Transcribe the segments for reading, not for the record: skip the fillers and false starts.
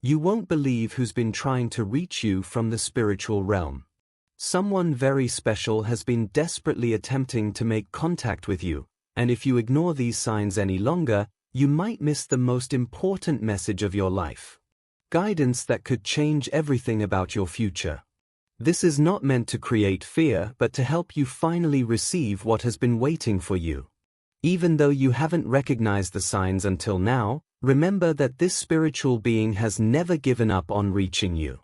You won't believe who's been trying to reach you from the spiritual realm. Someone very special has been desperately attempting to make contact with you, and if you ignore these signs any longer, you might miss the most important message of your life. Guidance that could change everything about your future. This is not meant to create fear, but to help you finally receive what has been waiting for you. Even though you haven't recognized the signs until now, remember that this spiritual being has never given up on reaching you.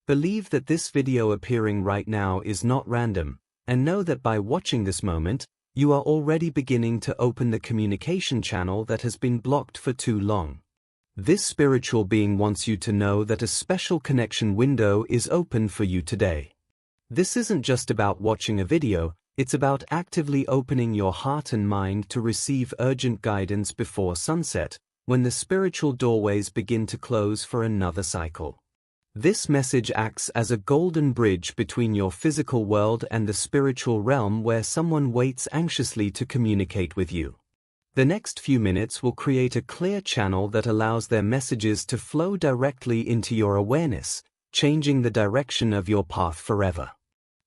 Believe that this video appearing right now is not random, and know that by watching this moment, you are already beginning to open the communication channel that has been blocked for too long. This spiritual being wants you to know that a special connection window is open for you today. This isn't just about watching a video, it's about actively opening your heart and mind to receive urgent guidance before sunset, when the spiritual doorways begin to close for another cycle. This message acts as a golden bridge between your physical world and the spiritual realm where someone waits anxiously to communicate with you. The next few minutes will create a clear channel that allows their messages to flow directly into your awareness, changing the direction of your path forever.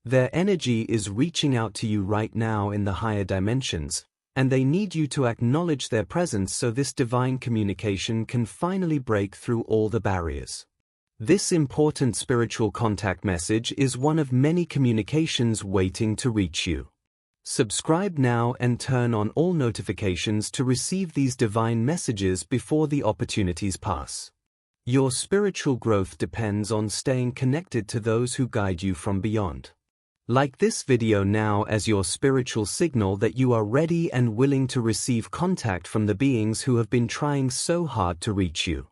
Their energy is reaching out to you right now in the higher dimensions, and they need you to acknowledge their presence so this divine communication can finally break through all the barriers. This important spiritual contact message is one of many communications waiting to reach you. Subscribe now and turn on all notifications to receive these divine messages before the opportunities pass. Your spiritual growth depends on staying connected to those who guide you from beyond. Like this video now as your spiritual signal that you are ready and willing to receive contact from the beings who have been trying so hard to reach you.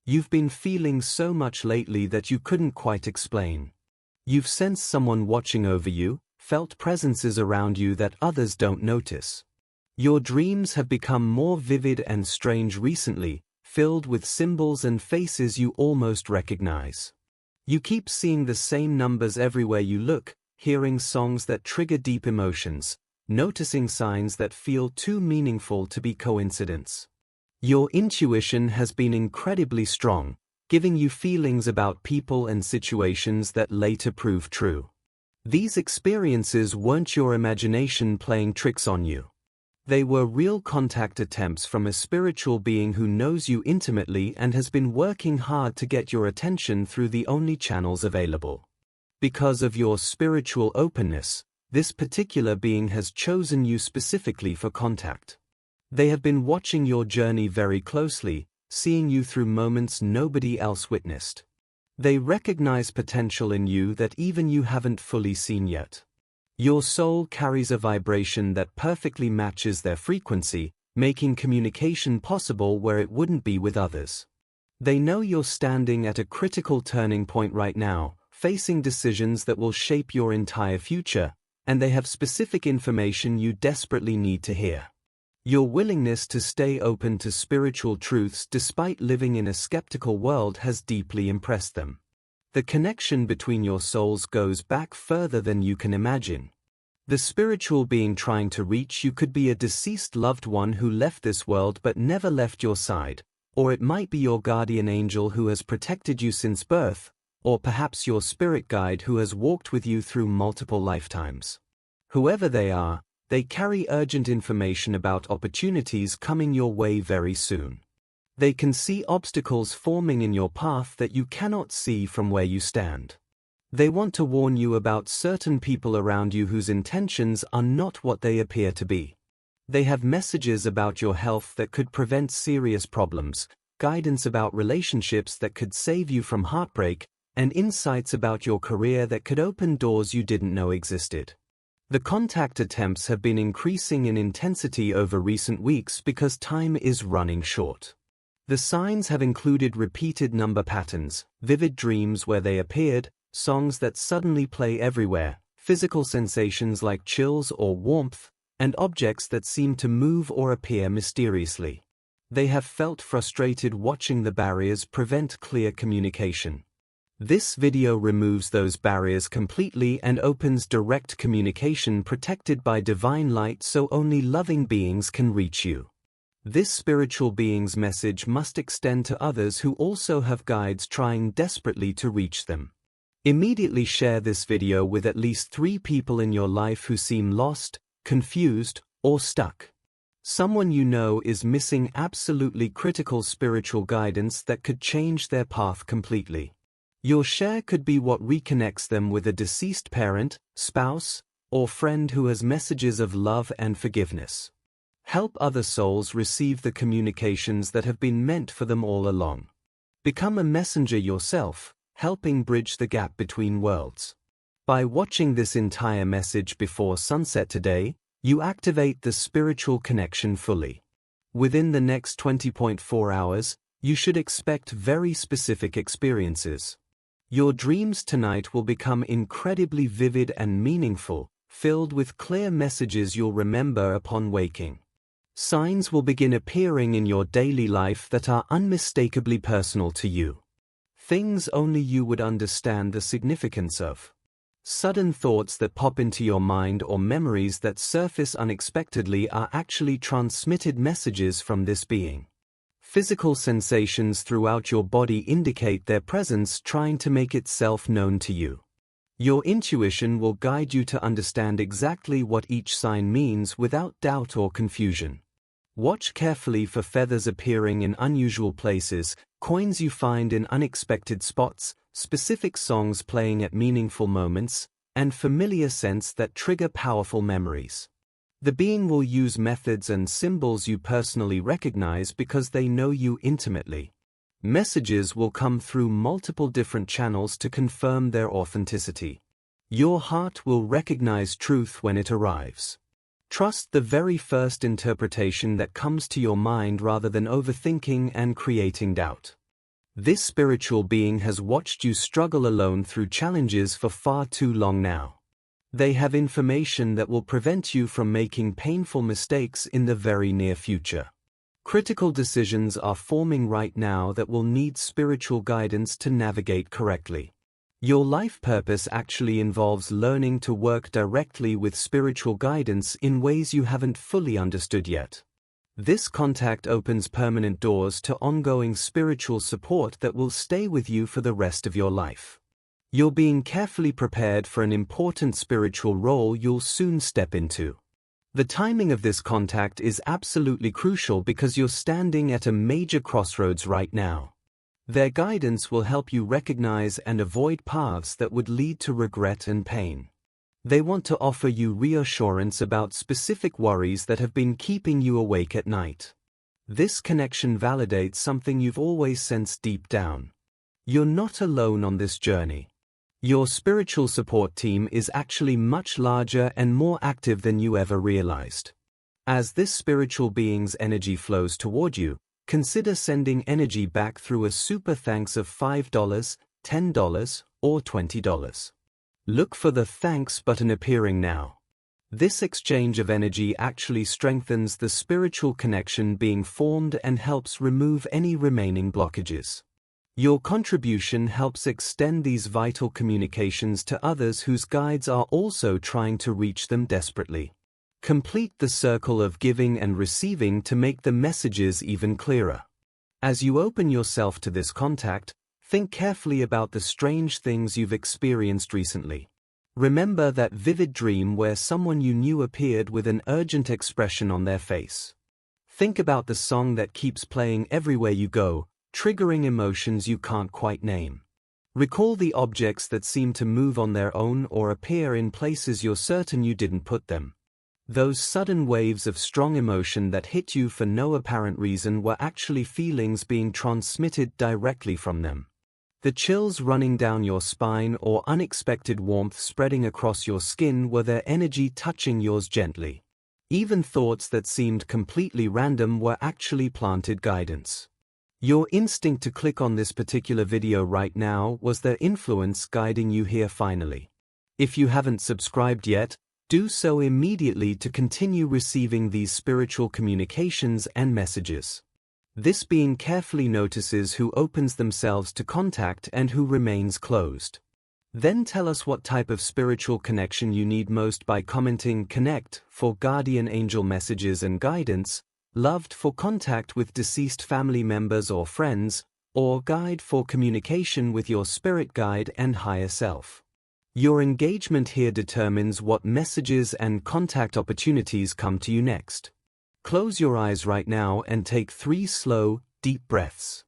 You've been feeling so much lately that you couldn't quite explain. You've sensed someone watching over you, felt presences around you that others don't notice. Your dreams have become more vivid and strange recently, filled with symbols and faces you almost recognize. You keep seeing the same numbers everywhere you look, hearing songs that trigger deep emotions, noticing signs that feel too meaningful to be coincidence. Your intuition has been incredibly strong, giving you feelings about people and situations that later prove true. These experiences weren't your imagination playing tricks on you. They were real contact attempts from a spiritual being who knows you intimately and has been working hard to get your attention through the only channels available. Because of your spiritual openness, this particular being has chosen you specifically for contact. They have been watching your journey very closely, seeing you through moments nobody else witnessed. They recognize potential in you that even you haven't fully seen yet. Your soul carries a vibration that perfectly matches their frequency, making communication possible where it wouldn't be with others. They know you're standing at a critical turning point right now, facing decisions that will shape your entire future, and they have specific information you desperately need to hear. Your willingness to stay open to spiritual truths despite living in a skeptical world has deeply impressed them. The connection between your souls goes back further than you can imagine. The spiritual being trying to reach you could be a deceased loved one who left this world but never left your side, or it might be your guardian angel who has protected you since birth, or perhaps your spirit guide who has walked with you through multiple lifetimes. Whoever they are, they carry urgent information about opportunities coming your way very soon. They can see obstacles forming in your path that you cannot see from where you stand. They want to warn you about certain people around you whose intentions are not what they appear to be. They have messages about your health that could prevent serious problems, guidance about relationships that could save you from heartbreak, and insights about your career that could open doors you didn't know existed. The contact attempts have been increasing in intensity over recent weeks because time is running short. The signs have included repeated number patterns, vivid dreams where they appeared, songs that suddenly play everywhere, physical sensations like chills or warmth, and objects that seem to move or appear mysteriously. They have felt frustrated watching the barriers prevent clear communication. This video removes those barriers completely and opens direct communication protected by divine light so only loving beings can reach you. This spiritual being's message must extend to others who also have guides trying desperately to reach them. Immediately share this video with at least 3 people in your life who seem lost, confused, or stuck. Someone you know is missing absolutely critical spiritual guidance that could change their path completely. Your share could be what reconnects them with a deceased parent, spouse, or friend who has messages of love and forgiveness. Help other souls receive the communications that have been meant for them all along. Become a messenger yourself, helping bridge the gap between worlds. By watching this entire message before sunset today, you activate the spiritual connection fully. Within the next 20.4 hours, you should expect very specific experiences. Your dreams tonight will become incredibly vivid and meaningful, filled with clear messages you'll remember upon waking. Signs will begin appearing in your daily life that are unmistakably personal to you. Things only you would understand the significance of. Sudden thoughts that pop into your mind or memories that surface unexpectedly are actually transmitted messages from this being. Physical sensations throughout your body indicate their presence trying to make itself known to you. Your intuition will guide you to understand exactly what each sign means without doubt or confusion. Watch carefully for feathers appearing in unusual places, coins you find in unexpected spots, specific songs playing at meaningful moments, and familiar scents that trigger powerful memories. The being will use methods and symbols you personally recognize because they know you intimately. Messages will come through multiple different channels to confirm their authenticity. Your heart will recognize truth when it arrives. Trust the very first interpretation that comes to your mind rather than overthinking and creating doubt. This spiritual being has watched you struggle alone through challenges for far too long now. They have information that will prevent you from making painful mistakes in the very near future. Critical decisions are forming right now that will need spiritual guidance to navigate correctly. Your life purpose actually involves learning to work directly with spiritual guidance in ways you haven't fully understood yet. This contact opens permanent doors to ongoing spiritual support that will stay with you for the rest of your life. You're being carefully prepared for an important spiritual role you'll soon step into. The timing of this contact is absolutely crucial because you're standing at a major crossroads right now. Their guidance will help you recognize and avoid paths that would lead to regret and pain. They want to offer you reassurance about specific worries that have been keeping you awake at night. This connection validates something you've always sensed deep down. You're not alone on this journey. Your spiritual support team is actually much larger and more active than you ever realized. As this spiritual being's energy flows toward you, consider sending energy back through a super thanks of $5, $10, or $20. Look for the thanks button appearing now. This exchange of energy actually strengthens the spiritual connection being formed and helps remove any remaining blockages. Your contribution helps extend these vital communications to others whose guides are also trying to reach them desperately. Complete the circle of giving and receiving to make the messages even clearer. As you open yourself to this contact, think carefully about the strange things you've experienced recently. Remember that vivid dream where someone you knew appeared with an urgent expression on their face. Think about the song that keeps playing everywhere you go, triggering emotions you can't quite name. Recall the objects that seem to move on their own or appear in places you're certain you didn't put them. Those sudden waves of strong emotion that hit you for no apparent reason were actually feelings being transmitted directly from them. The chills running down your spine or unexpected warmth spreading across your skin were their energy touching yours gently. Even thoughts that seemed completely random were actually planted guidance. Your instinct to click on this particular video right now was their influence guiding you here finally. If you haven't subscribed yet, do so immediately to continue receiving these spiritual communications and messages. This being carefully notices who opens themselves to contact and who remains closed. Then tell us what type of spiritual connection you need most by commenting "Connect" for guardian angel messages and guidance, loved for contact with deceased family members or friends, or guide for communication with your spirit guide and higher self. Your engagement here determines what messages and contact opportunities come to you next. Close your eyes right now and take 3 slow, deep breaths.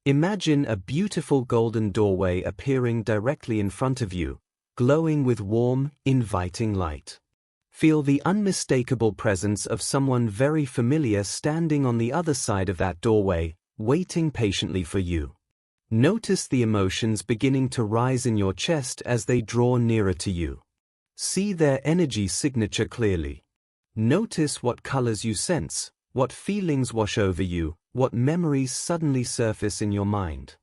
Imagine a beautiful golden doorway appearing directly in front of you, glowing with warm, inviting light. Feel the unmistakable presence of someone very familiar standing on the other side of that doorway, waiting patiently for you. Notice the emotions beginning to rise in your chest as they draw nearer to you. See their energy signature clearly. Notice what colors you sense, what feelings wash over you, what memories suddenly surface in your mind.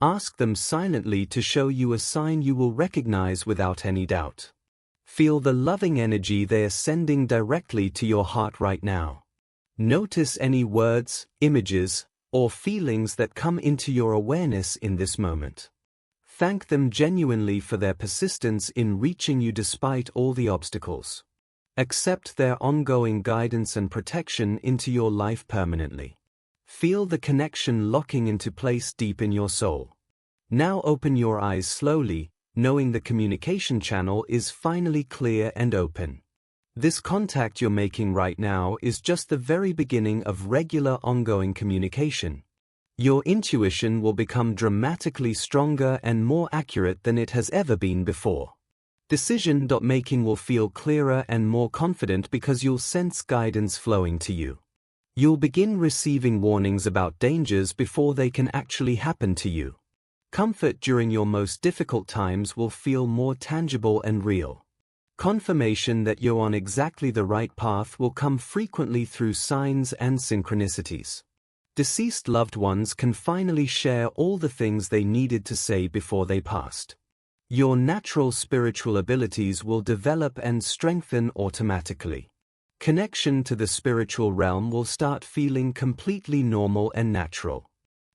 Ask them silently to show you a sign you will recognize without any doubt. Feel the loving energy they are sending directly to your heart right now. Notice any words, images, or feelings that come into your awareness in this moment. Thank them genuinely for their persistence in reaching you despite all the obstacles. Accept their ongoing guidance and protection into your life permanently. Feel the connection locking into place deep in your soul. Now open your eyes slowly, knowing the communication channel is finally clear and open. This contact you're making right now is just the very beginning of regular ongoing communication. Your intuition will become dramatically stronger and more accurate than it has ever been before. Decision-making will feel clearer and more confident because you'll sense guidance flowing to you. You'll begin receiving warnings about dangers before they can actually happen to you. Comfort during your most difficult times will feel more tangible and real. Confirmation that you're on exactly the right path will come frequently through signs and synchronicities. Deceased loved ones can finally share all the things they needed to say before they passed. Your natural spiritual abilities will develop and strengthen automatically. Connection to the spiritual realm will start feeling completely normal and natural.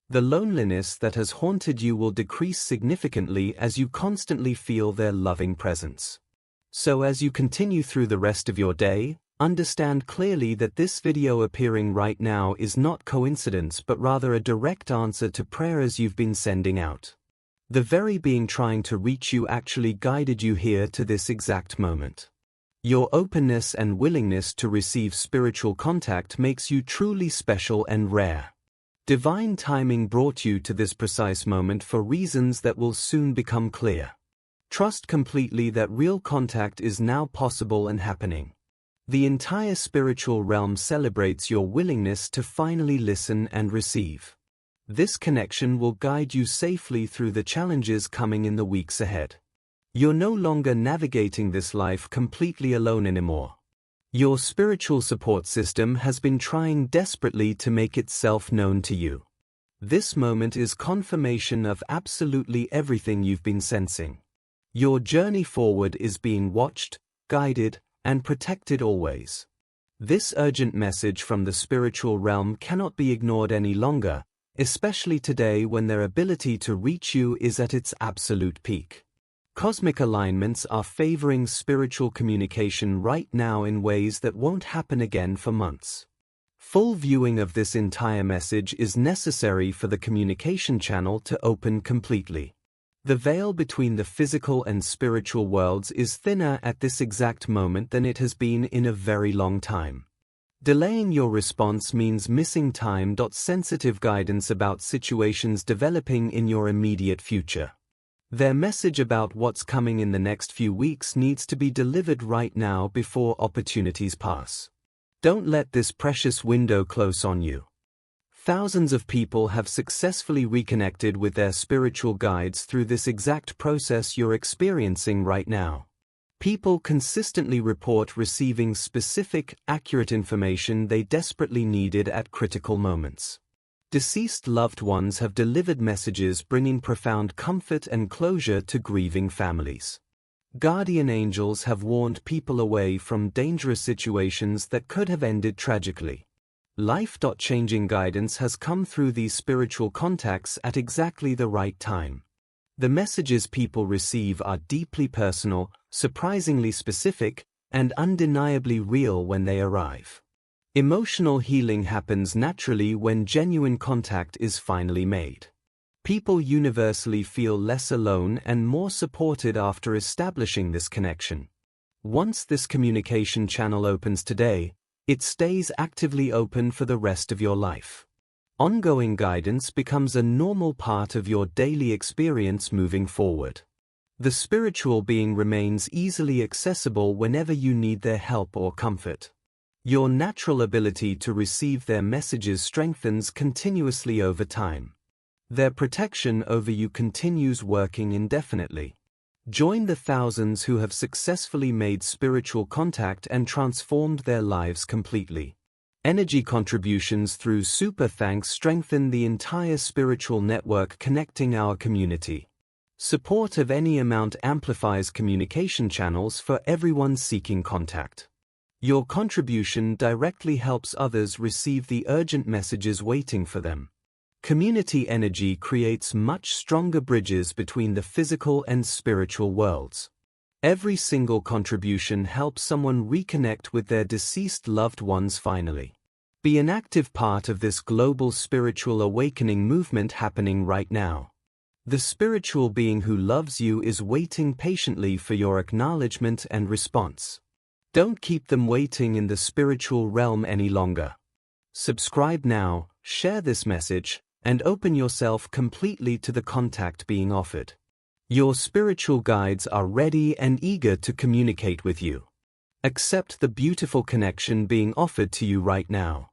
The loneliness that has haunted you will decrease significantly as you constantly feel their loving presence. So as you continue through the rest of your day, understand clearly that this video appearing right now is not coincidence but rather a direct answer to prayers you've been sending out. The very being trying to reach you actually guided you here to this exact moment. Your openness and willingness to receive spiritual contact makes you truly special and rare. Divine timing brought you to this precise moment for reasons that will soon become clear. Trust completely that real contact is now possible and happening. The entire spiritual realm celebrates your willingness to finally listen and receive. This connection will guide you safely through the challenges coming in the weeks ahead. You're no longer navigating this life completely alone anymore. Your spiritual support system has been trying desperately to make itself known to you. This moment is confirmation of absolutely everything you've been sensing. Your journey forward is being watched, guided, and protected always. This urgent message from the spiritual realm cannot be ignored any longer, especially today when their ability to reach you is at its absolute peak. Cosmic alignments are favoring spiritual communication right now in ways that won't happen again for months. Full viewing of this entire message is necessary for the communication channel to open completely. The veil between the physical and spiritual worlds is thinner at this exact moment than it has been in a very long time. Delaying your response means missing time-sensitive guidance about situations developing in your immediate future. Their message about what's coming in the next few weeks needs to be delivered right now before opportunities pass. Don't let this precious window close on you. Thousands of people have successfully reconnected with their spiritual guides through this exact process you're experiencing right now. People consistently report receiving specific, accurate information they desperately needed at critical moments. Deceased loved ones have delivered messages bringing profound comfort and closure to grieving families. Guardian angels have warned people away from dangerous situations that could have ended tragically. Life-changing guidance has come through these spiritual contacts at exactly the right time. The messages people receive are deeply personal, surprisingly specific, and undeniably real when they arrive. Emotional healing happens naturally when genuine contact is finally made. People universally feel less alone and more supported after establishing this connection. Once this communication channel opens today, it stays actively open for the rest of your life. Ongoing guidance becomes a normal part of your daily experience moving forward. The spiritual being remains easily accessible whenever you need their help or comfort. Your natural ability to receive their messages strengthens continuously over time. Their protection over you continues working indefinitely. Join the thousands who have successfully made spiritual contact and transformed their lives completely. Energy contributions through super thanks strengthen the entire spiritual network connecting our community. Support of any amount amplifies communication channels for everyone seeking contact. Your contribution directly helps others receive the urgent messages waiting for them. Community energy creates much stronger bridges between the physical and spiritual worlds. Every single contribution helps someone reconnect with their deceased loved ones finally. Be an active part of this global spiritual awakening movement happening right now. The spiritual being who loves you is waiting patiently for your acknowledgement and response. Don't keep them waiting in the spiritual realm any longer. Subscribe now, share this message, and open yourself completely to the contact being offered. Your spiritual guides are ready and eager to communicate with you. Accept the beautiful connection being offered to you right now.